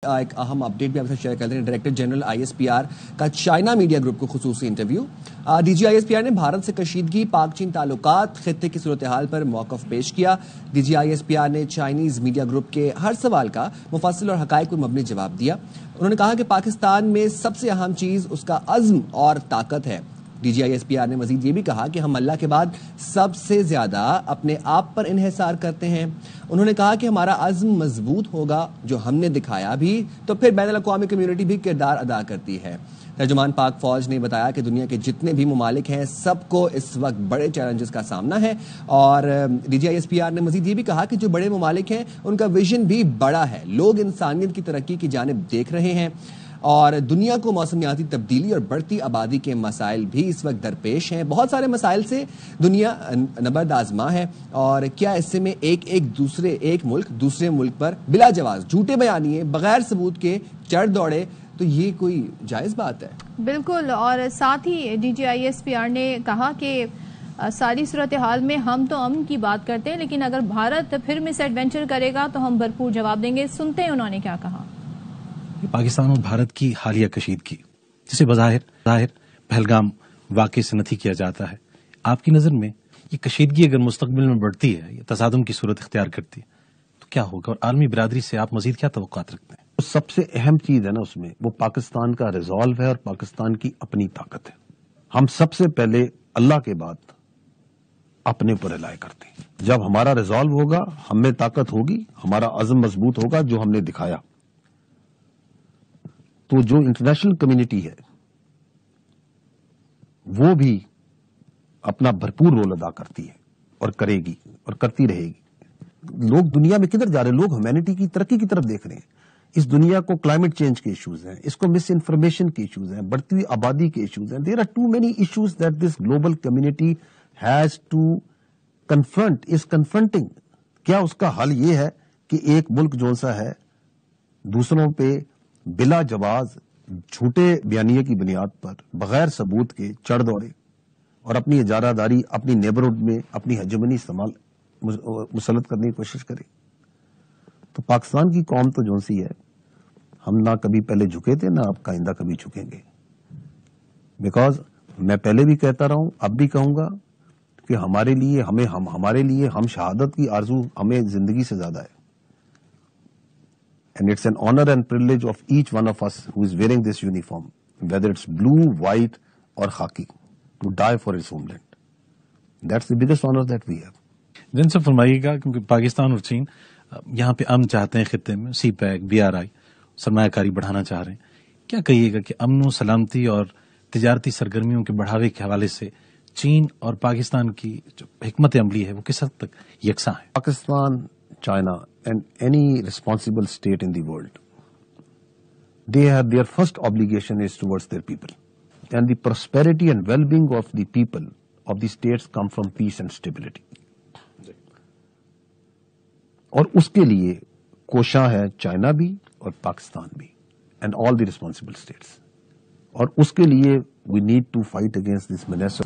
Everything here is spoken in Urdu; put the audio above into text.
ایک اہم اپڈیٹ بھی آپ سے شیئر کرتے ہیں۔ Director general I S P R کا چائنا میڈیا گروپ کو خصوصی انٹرویو۔ D G I S P R نے بھارت سے کشیدگی، پاک چین تعلقات، خطے کی صورتحال پر موقف پیش کیا۔ D G I S P R نے چائنیز میڈیا گروپ کے ہر سوال کا مفصل اور حقائق پر مبنی جواب دیا۔ انہوں نے کہا کہ پاکستان میں سب سے اہم چیز اس کا عزم اور طاقت ہے۔ D G I S P R نے مزید یہ بھی کہا کہ ہم اللہ کے بعد سب سے زیادہ اپنے آپ پر انحصار کرتے ہیں۔ انہوں نے کہا کہ ہمارا عزم مضبوط ہوگا، جو ہم نے دکھایا بھی تو پھر بین الاقوامی کمیونٹی بھی کردار ادا کرتی ہے۔ ترجمان پاک فوج نے بتایا کہ دنیا کے جتنے بھی ممالک ہیں سب کو اس وقت بڑے چیلنجز کا سامنا ہے، اور D G I S P R نے مزید یہ بھی کہا کہ جو بڑے ممالک ہیں ان کا ویژن بھی بڑا ہے، لوگ انسانیت کی ترقی کی جانب دیکھ رہے ہیں، اور دنیا کو موسمیاتی تبدیلی اور بڑھتی آبادی کے مسائل بھی اس وقت درپیش ہیں۔ بہت سارے مسائل سے دنیا نبرد آزما ہے، اور کیا اس میں ایک ملک دوسرے ملک پر بلا جواز جھوٹے بیانیے بغیر ثبوت کے چڑھ دوڑے، تو یہ کوئی جائز بات ہے؟ بالکل، اور ساتھ ہی D G I S P R نے کہا کہ ساری صورتحال میں ہم تو امن کی بات کرتے ہیں، لیکن اگر بھارت پھر مس ایڈوینچر کرے گا تو ہم بھرپور جواب دیں گے۔ سنتے ہیں انہوں نے کیا کہا۔ پاکستان اور بھارت کی حالیہ کشیدگی، جسے بظاہر پہلگام واقعے سے نفی کیا جاتا ہے، آپ کی نظر میں یہ کشیدگی اگر مستقبل میں بڑھتی ہے یا تصادم کی صورت اختیار کرتی ہے تو کیا ہوگا، اور عالمی برادری سے آپ مزید کیا توقعات رکھتے ہیں؟ سب سے اہم چیز ہے نا اس میں، وہ پاکستان کا ریزالو ہے اور پاکستان کی اپنی طاقت ہے۔ ہم سب سے پہلے اللہ کے بعد اپنے پر ریلائے کرتے ہیں۔ جب ہمارا ریزالو ہوگا، ہم میں طاقت ہوگی، ہمارا عزم مضبوط ہوگا جو ہم نے دکھایا، تو جو انٹرنیشنل کمیونٹی ہے وہ بھی اپنا بھرپور رول ادا کرتی ہے اور کرے گی اور کرتی رہے گی۔ لوگ دنیا میں کدھر جا رہے ہیں؟ لوگ ہیومینٹی کی ترقی کی طرف دیکھ رہے ہیں۔ اس دنیا کو کلائمیٹ چینج کے ایشوز ہیں، اس کو مس انفارمیشن کے ایشوز ہیں، بڑھتی ہوئی آبادی کے ایشوز ہیں۔ There are too many issues that this global community has to confront, is confronting. کیا اس کا حل یہ ہے کہ ایک ملک جو سا ہے دوسروں پہ بلا جواز جھوٹے بیانیے کی بنیاد پر بغیر ثبوت کے چڑھ دوڑے اور اپنی اجارہ داری اپنی نیبرہڈ میں اپنی ہیجمنی استعمال مسلط کرنے کی کوشش کرے؟ تو پاکستان کی قوم تو جو سی ہے، ہم نہ کبھی پہلے جھکے تھے نہ اب آئندہ کبھی جھکیں گے، بیکاز میں پہلے بھی کہتا رہا ہوں، اب بھی کہوں گا کہ ہمارے لیے ہم شہادت کی آرزو ہمیں زندگی سے زیادہ ہے، and it's an honor and privilege of each one of us who is wearing this uniform, whether it's blue, white or khaki, to die for his homeland. That's the biggest honor that we have. جن سے فرمائیے گا، کیونکہ پاکستان اور چین یہاں پہ امن چاہتے ہیں، خطے میں سی پیک، بی آر آئی، سرمایہ کاری بڑھانا چاہ رہے ہیں، کیا کہیے گا کہ امن و سلامتی اور تجارتی سرگرمیوں کے بڑھاوے کے حوالے سے چین اور پاکستان کی جو حکمت عملی ہے وہ کس حد تک یکساں ہے؟ Pakistan, China and any responsible state in the world, they have their first obligation is towards their people, and the prosperity and well-being of the people of the states come from peace and stability. اور اس کے لیے کوشاں ہے چائنا بھی اور پاکستان بھی and all the responsible states, اور اس کے لیے we need to fight against this menace.